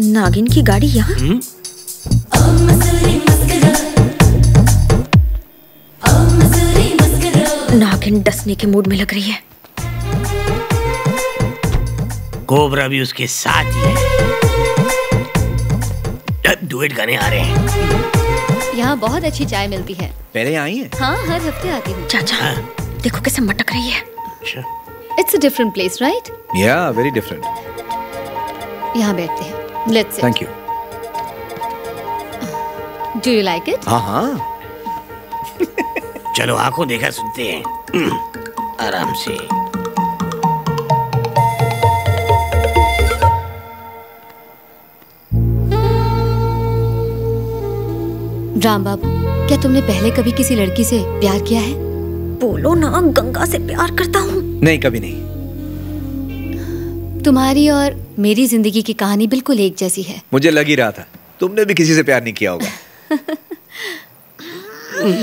नागिन की गाड़ी यहाँ? नागिन डसने के मूड में लग रही है। कोबरा भी उसके साथ ही है। डुएट गाने आ रहे हैं। यहाँ बहुत अच्छी चाय मिलती है। पहले आई है? हाँ, हर हफ्ते आती हूँ। चाचा देखो कैसे मटक रही है। It's a different place, right? Yeah, very different. यहाँ बैठते हैं। Let's sit. Thank you. Do you like it? हाँ। चलो आंखों देखा सुनते हैं आराम से। राम बाबू, क्या तुमने पहले कभी किसी लड़की से प्यार किया है? बोलो ना, गंगा से प्यार करता हूँ। नहीं, कभी नहीं। तुम्हारी और मेरी जिंदगी की कहानी बिल्कुल एक जैसी है। मुझे लग ही रहा था तुमने भी किसी से प्यार नहीं किया होगा।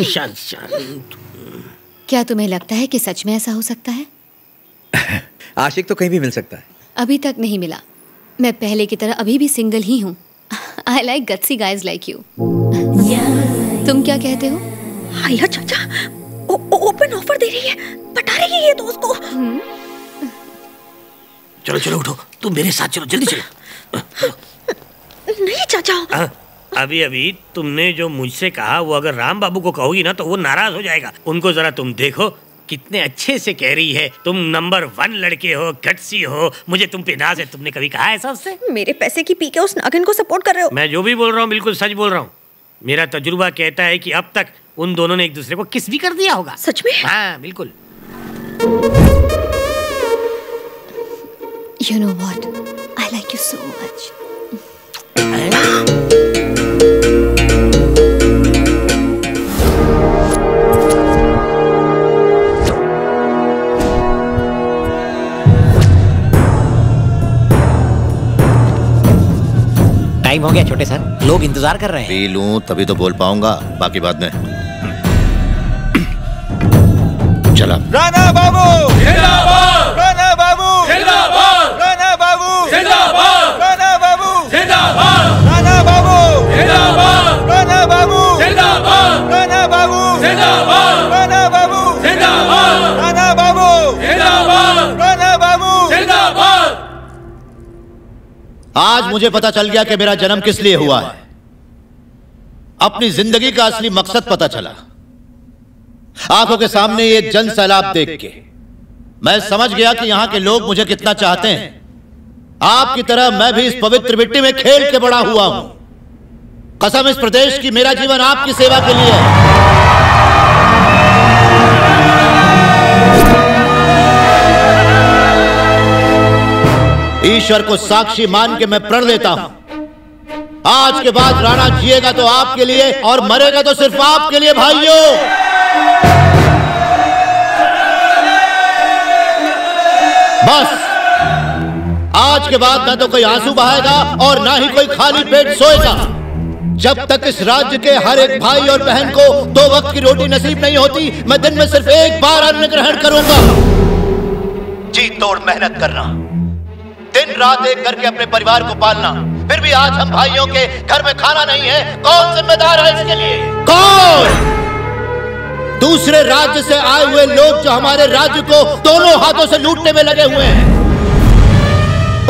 शांत शांत। क्या तुम्हें लगता है कि सच में ऐसा हो सकता है? आशिक तो कहीं भी मिल सकता है। अभी तक नहीं मिला। मैं पहले की तरह अभी भी सिंगल ही हूँ। I like gutsy guys like you. तुम क्या कहते हो? हाया चाचा, ओपन ऑफर दे रही है, बता रही है ये दोस्त को। चलो चलो उठो, तुम मेरे साथ चलो, जल्दी चलो। नहीं चाचा। अभी अभी तुमने जो मुझसे कहा वो अगर राम बाबू को कहोगी ना तो वो नाराज हो जाएगा। उनको जरा तुम देखो कितने अच्छे से कह रही है, तुम नंबर 1 लड़के हो, गट्सी हो, मुझे तुम पे नाज है। तुमने कभी कहा ऐसा उससे? मेरे पैसे की पी के उस नागिन को सपोर्ट कर रहे हो। मैं जो भी बोल रहा हूँ बिल्कुल सच बोल रहा हूँ। मेरा तजुर्बा कहता है कि अब तक उन दोनों ने एक दूसरे को किस भी कर दिया होगा। सच में? हाँ बिल्कुल। You know what? I like you so much. Time हो गया छोटे सर, लोग इंतजार कर रहे हैं। पी लूं तभी तो बोल पाऊंगा, बाकी बाद में। चला। राणा बाबू जिंदाबाद, राणा बाबू जिंदाबाद, राणा बाबू जिंदाबाद, राणा बाबू जिंदाबाद, राणा बाबू जिंदाबाद, राणा बाबू जिंदाबाद, राणा बाबू जिंदाबाद, राणा बाबू जिंदाबाद, राणा बाबू जिंदाबाद, राणा बाबू जिंदाबाद। आज मुझे पता चल गया कि मेरा जन्म किस लिए हुआ है। अपनी जिंदगी का असली मकसद पता चला। आंखों के सामने ये जन सैलाब देख के मैं समझ गया कि यहाँ के लोग मुझे कितना चाहते हैं। आपकी तरह मैं भी इस पवित्र मिट्टी में खेल के बड़ा हुआ हूं। कसम इस प्रदेश की, मेरा जीवन आपकी सेवा के लिए है। ईश्वर को साक्षी मान के मैं प्रण लेता हूं, आज के बाद राणा जिएगा तो आपके लिए और मरेगा तो सिर्फ आपके लिए भाइयों। बस आज के बाद ना तो कोई आंसू बहाएगा और ना ही कोई खाली पेट सोएगा। जब तक इस राज्य के हर एक भाई और बहन को 2 वक्त की रोटी नसीब नहीं होती, मैं दिन में सिर्फ एक बार अन्न ग्रहण करूंगा। जी तोड़ मेहनत करना, दिन रात एक करके अपने परिवार को पालना, फिर भी आज हम भाइयों के घर में खाना नहीं है। कौन जिम्मेदार है इसके लिए? कौन? दूसरे राज्य से आए हुए लोग जो हमारे राज्य को दोनों हाथों से लूटने में लगे हुए हैं।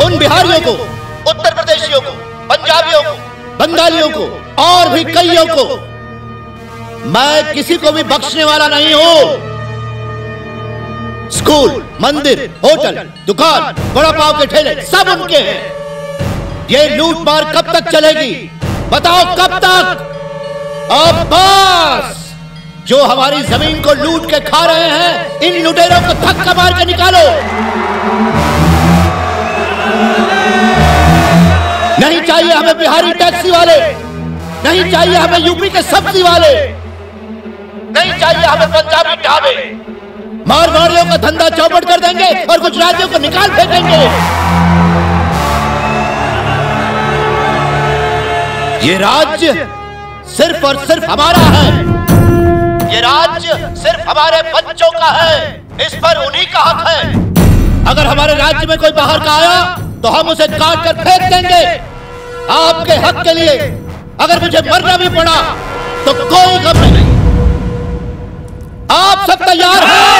उन बिहारियों को, उत्तर प्रदेशियों को, पंजाबियों को, बंगालियों को और भी कईयों को मैं किसी को भी बख्शने वाला नहीं हूं। स्कूल, मंदिर, होटल, दुकान, बड़ा पाव के ठेले सब उनके हैं। ये लूट मार कब तक चलेगी? बताओ कब तक? अब बस, जो हमारी जमीन को लूट के खा रहे हैं, इन लुटेरों को धक्का मार के निकालो। नहीं चाहिए हमें बिहारी टैक्सी वाले, नहीं चाहिए हमें यूपी के सब्जी वाले, नहीं चाहिए हमें पंजाबी ढाबे। मारवाड़ियों का धंधा चौपट कर देंगे और गुजरातियों को निकाल फेंकेंगे। ये राज्य सिर्फ और सिर्फ हमारा है। ये राज्य सिर्फ हमारे बच्चों का है। इस पर उन्हीं का हक है। अगर हमारे राज्य में कोई बाहर का आया तो हम उसे काट कर फेंक देंगे आपके हक के लिए। अगर मुझे मरना भी पड़ा तो कोई गम नहीं। आप सब तैयार हैं?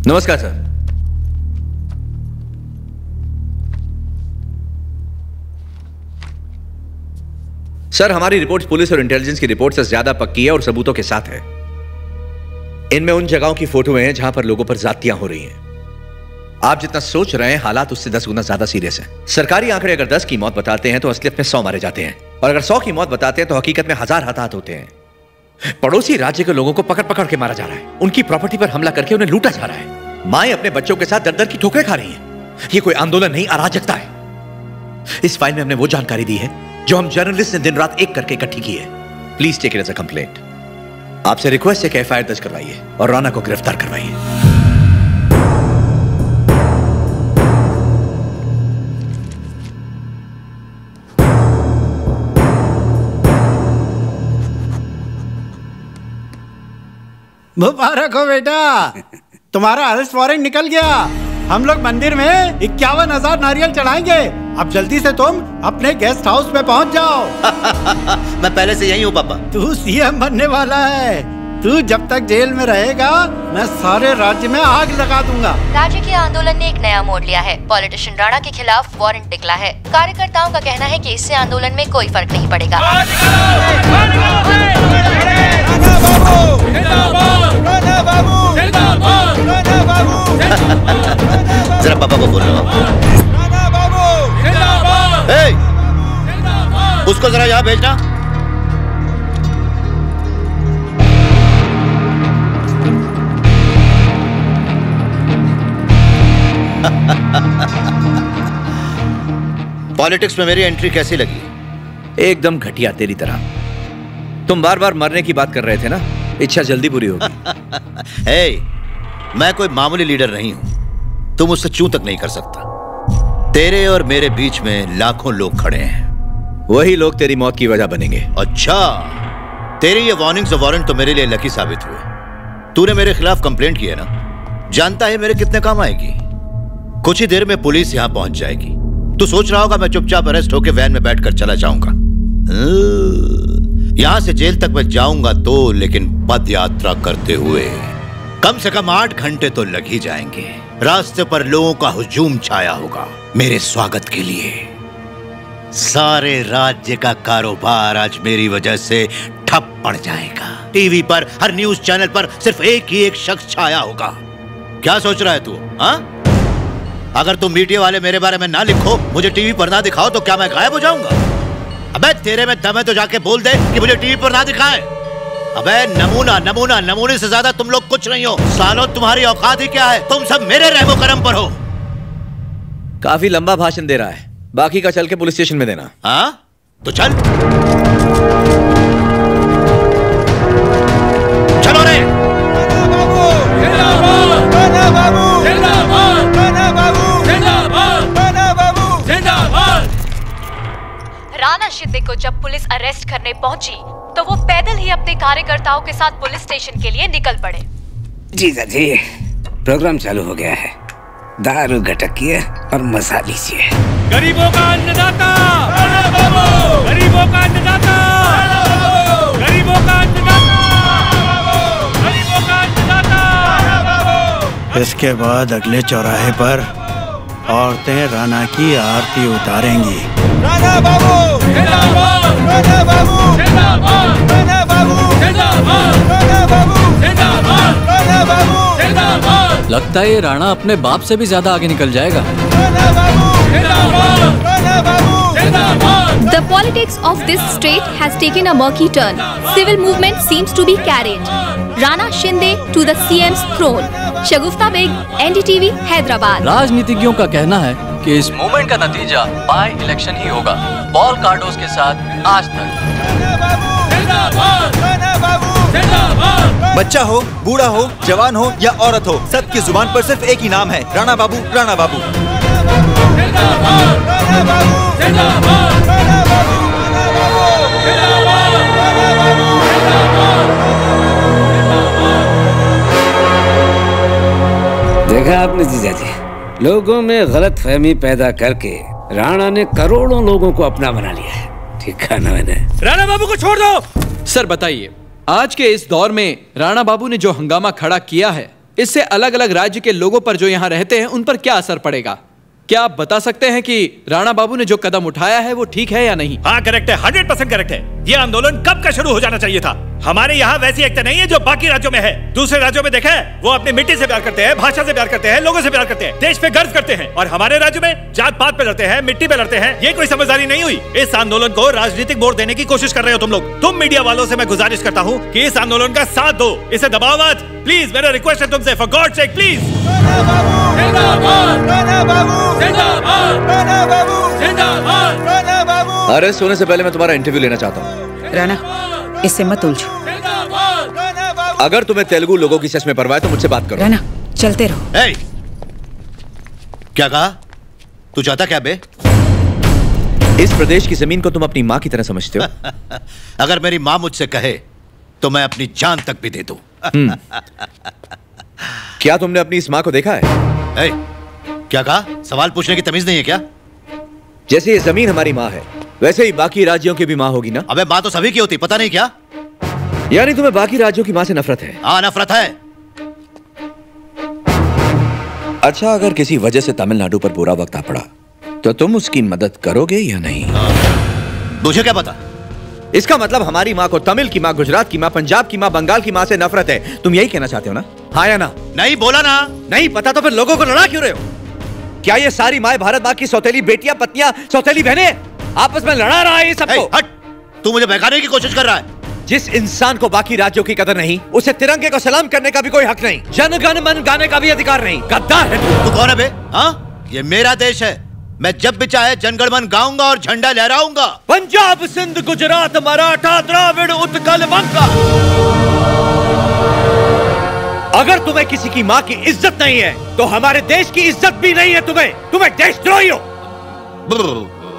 नमस्कार सर। सर, हमारी रिपोर्ट पुलिस और इंटेलिजेंस की रिपोर्ट से ज्यादा पक्की है और सबूतों के साथ है। इनमें उन जगहों की फोटो हैं जहां पर लोगों पर ज्यादतियां हो रही हैं। आप जितना सोच रहे हैं हालात उससे 10 गुना ज्यादा सीरियस हैं। सरकारी आंकड़े अगर 10 की मौत बताते हैं तो असलियत में 100 मारे जाते हैं, और अगर 100 की मौत बताते हैं तो हकीकत में 1000 हताहत होते हैं। पड़ोसी राज्य के लोगों को पकड़ पकड़ के मारा जा रहा है, उनकी प्रॉपर्टी पर हमला करके उन्हें लूटा जा रहा है। माएं अपने बच्चों के साथ दर दर की ठोकरें खा रही हैं। ये कोई आंदोलन नहीं, अराजकता है। इस फाइल में हमने वो जानकारी दी है जो हम जर्नलिस्ट ने दिन रात एक करके इकट्ठी की है। Please take it as a complaint. आपसे रिक्वेस्ट है कि एफआईआर दर्ज करवाइए और राणा को गिरफ्तार करवाइए। मुबारक हो बेटा, तुम्हारा अरेस्ट वारंट निकल गया। हम लोग मंदिर में 51,000 नारियल चढ़ाएंगे। अब जल्दी से तुम अपने गेस्ट हाउस में पहुंच जाओ। मैं पहले से यही हूँ पापा। तू सीएम बनने वाला है। तू जब तक जेल में रहेगा मैं सारे राज्य में आग लगा दूंगा। राज्य के आंदोलन ने एक नया मोड़ लिया है। पॉलिटिशियन राणा के खिलाफ वारंट निकला है। कार्यकर्ताओं का कहना है कि इससे आंदोलन में कोई फर्क नहीं पड़ेगा। जरा पापा को बोल लो। उसको जरा यहाँ भेजना। पॉलिटिक्स में मेरी एंट्री कैसी लगी? एकदम घटिया, तेरी तरह। तुम बार बार मरने की बात कर रहे थे ना, इच्छा जल्दी पूरी होगी। मैं कोई मामूली लीडर नहीं हूं, तुम मुझसे चूं तक नहीं कर सकता। तेरे और मेरे बीच में लाखों लोग खड़े हैं, वही लोग तेरी मौत की वजह बनेंगे। अच्छा, तेरी ये वार्निंग्स और वारंट तो मेरे लिए लकी साबित हुए। तूने मेरे खिलाफ कंप्लेंट की है ना, जानता है मेरे कितने काम आएगी। कुछ ही देर में पुलिस यहां पहुंच जाएगी। तू सोच रहा होगा मैं चुपचाप अरेस्ट होकर वैन में बैठकर चला जाऊंगा। यहां से जेल तक मैं जाऊंगा तो, लेकिन पद यात्रा करते हुए कम से कम 8 घंटे तो लग ही जाएंगे। रास्ते पर लोगों का हुजूम छाया होगा मेरे स्वागत के लिए। सारे राज्य का कारोबार आज मेरी वजह से ठप पड़ जाएगा। टीवी पर, हर न्यूज चैनल पर सिर्फ एक ही एक शख्स छाया होगा। क्या सोच रहा है तू? हाँ, अगर तुम मीडिया वाले मेरे बारे में ना लिखो, मुझे टीवी पर ना दिखाओ, तो क्या मैं गायब हो जाऊंगा? अबे तेरे में दम है तो जाके बोल दे कि मुझे टीवी पर ना दिखाए। अबे नमूना नमूना, नमूने से ज्यादा तुम लोग कुछ नहीं हो। सालों तुम्हारी औकात ही क्या है? तुम सब मेरे रहमो करम पर हो। काफी लंबा भाषण दे रहा है, बाकी का चल के पुलिस स्टेशन में देना। हाँ तो चल, चलो रे। राणा शिंदे को जब पुलिस अरेस्ट करने पहुंची तो वो पैदल ही अपने कार्यकर्ताओं के साथ पुलिस स्टेशन के लिए निकल पड़े। जीजा जी, प्रोग्राम चालू हो गया है। दारू गटकिए और मजा लीजिए। गरीबों का अन्नदाता, गरीबों का अन्नदाता, गरीबों का अन्नदाता, गरीबों का अन्नदाता। इसके बाद अगले चौराहे पर औरतें राणा की आरती उतारेंगी। राणा बाबू जिंदाबाद, राणा बाबू जिंदाबाद, राणा बाबू जिंदाबाद, राणा बाबू जिंदाबाद, राणा बाबू जिंदाबाद। लगता है ये राणा अपने बाप से भी ज्यादा आगे निकल जाएगा। राणा बाबू जिंदाबाद, राणा बाबू जिंदाबाद। The politics of this state has taken a murky turn. Civil movement seems to be carried. Rana Shinde to the CM's throne. Shagufta Baig, NDTV, Hyderabad. राजनीतिज्ञों का कहना है कि इस मूवमेंट का नतीजा बाय इलेक्शन ही होगा। पॉल कार्डोस के साथ आज तक। बच्चा हो, बूढ़ा हो, जवान हो या औरत हो, सबकी जुबान पर सिर्फ एक ही नाम है, राणा बाबू, राणा बाबू। देखा आपने जीजा जी, लोगों में गलत फहमी पैदा करके राणा ने करोड़ों लोगों को अपना बना लिया है। ठीक कहा ना मैंने? राणा बाबू को छोड़ दो। सर बताइए, आज के इस दौर में राणा बाबू ने जो हंगामा खड़ा किया है, इससे अलग अलग राज्य के लोगों पर जो यहाँ रहते हैं उन पर क्या असर पड़ेगा? क्या आप बता सकते हैं कि राणा बाबू ने जो कदम उठाया है वो ठीक है या नहीं? हाँ करेक्ट है, 100% करेक्ट है। ये आंदोलन कब का शुरू हो जाना चाहिए था। हमारे यहाँ वैसी एकता नहीं है जो बाकी राज्यों में है। दूसरे राज्यों में देखा है, वो अपनी मिट्टी से प्यार करते हैं, भाषा से प्यार करते हैं, लोगों से प्यार करते हैं, देश पे गर्व करते हैं। और हमारे राज्य में जात पात पे लड़ते हैं, मिट्टी पे लड़ते हैं। ये कोई समझदारी नहीं हुई। इस आंदोलन को राजनीतिक मोड़ देने की कोशिश कर रहे हो तुम लोग। तुम मीडिया वालों से मैं गुजारिश करता हूँ कि इस आंदोलन का साथ दो, इसे दबाओ मत। प्लीज, मेरा रिक्वेस्ट है तुमसे, for God sake please. Arrest होने से पहले मैं तुम्हारा इंटरव्यू लेना चाहता हूँ। राणा, इससे मत उलझो। अगर तुम्हें तेलुगु लोगों की सच में परवाह है तो मुझसे बात करो। राणा, चलते रहो। hey! क्या कहा? तू चाहता क्या बे? इस प्रदेश की जमीन को तुम अपनी माँ की तरह समझते हो? अगर मेरी माँ मुझसे कहे तो मैं अपनी जान तक भी दे दूं। क्या तुमने अपनी इस माँ को देखा है? hey! क्या कहा? सवाल पूछने की तमीज नहीं है क्या? जैसे ये जमीन हमारी माँ है, वैसे ही बाकी राज्यों की भी माँ होगी ना? अबे माँ तो सभी की होती, पता नहीं क्या? यानी तुम्हें बाकी राज्यों की माँ से नफरत है? हाँ, नफरत है। अच्छा, अगर किसी वजह से तमिलनाडु पर बुरा वक्त आ पड़ा तो तुम उसकी मदद करोगे या नहीं? मुझे क्या पता? इसका मतलब हमारी माँ को तमिल की माँ, गुजरात की माँ, पंजाब की माँ, बंगाल की माँ से नफरत है। तुम यही कहना चाहते हो ना? हाँ या ना? नहीं बोला ना। नहीं पता तो फिर लोगों को लड़ा क्यों रहे हो? क्या ये सारी माँ भारत माँ की सौतेली बेटियां, पत्नियां, सौतेली बहनें आपस में लड़ा रहा है ये सबको? हट! तू मुझे बहकाने की कोशिश कर रहा है। जिस इंसान को बाकी राज्यों की कदर नहीं, उसे तिरंगे को सलाम करने का भी कोई हक नहीं, जन गण मन गाने का भी अधिकार नहीं। गद्दार है तू। तू कौन है बे? हाँ, ये मेरा देश है। मैं जब भी चाहे जनगण मन गाऊंगा और झंडा लहराऊंगा। पंजाब, सिंध, गुजरात, मराठा, द्राविड़, उत्कल, बंगा। अगर तुम्हें किसी की माँ की इज्जत नहीं है तो हमारे देश की इज्जत भी नहीं है। तुम्हें देशद्रोही हो।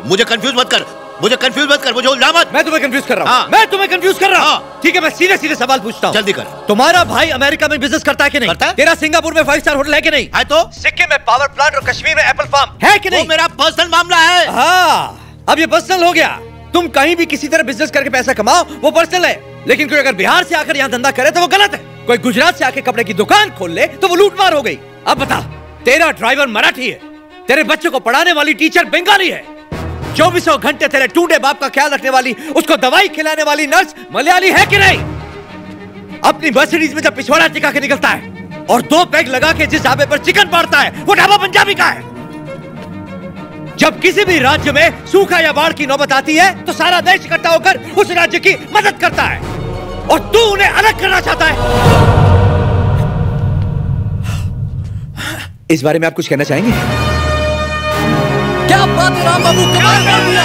मुझे कंफ्यूज मत कर, मुझे उल्टा मत। मैं तुम्हें कंफ्यूज कर रहा हूँ। हाँ। मैं तुम्हें कंफ्यूज कर रहा हूँ। ठीक है, मैं सीधे सीधे सवाल पूछता हूँ। जल्दी कर। तुम्हारा भाई अमेरिका में बिजनेस करता है कि नहीं? करता है। तेरा सिंगापुर में 5 स्टार होटल है कि नहीं? है तो। सिक्किम में पावर प्लांट और कश्मीर में एप्पल फार्म है कि नहीं? वो मेरा पर्सनल मामला है। हाँ, अब ये पर्सनल हो गया। तुम कहीं भी किसी तरह बिजनेस करके पैसा कमाओ, वो पर्सनल है। लेकिन कोई अगर बिहार से आकर यहाँ धंधा करे तो वो गलत है। कोई गुजरात से आके कपड़े की दुकान खोल ले तो वो लूटमार हो गई। अब बता, तेरा ड्राइवर मराठी है, तेरे बच्चों को पढ़ाने वाली टीचर बंगाली है, 2400 घंटे तेरे टूटे बाप का ख्याल रखने वाली, उसको दवाई खिलाने वाली नर्स मलयाली है कि नहीं? अपनी मर्सिडीज में जब पिछवाड़ा टिका के निकलता है और 2 पैग लगा के जिस ढाबे पर चिकन पाड़ता है, वो ढाबा पंजाबी का है। जब किसी भी राज्य में सूखा या बाढ़ की नौबत आती है तो सारा देश इकट्ठा होकर उस राज्य की मदद करता है, और तू उन्हें अलग करना चाहता है। इस बारे में आप कुछ कहना चाहेंगे? क्या बात है राम बाबू, कमाल कर दिया।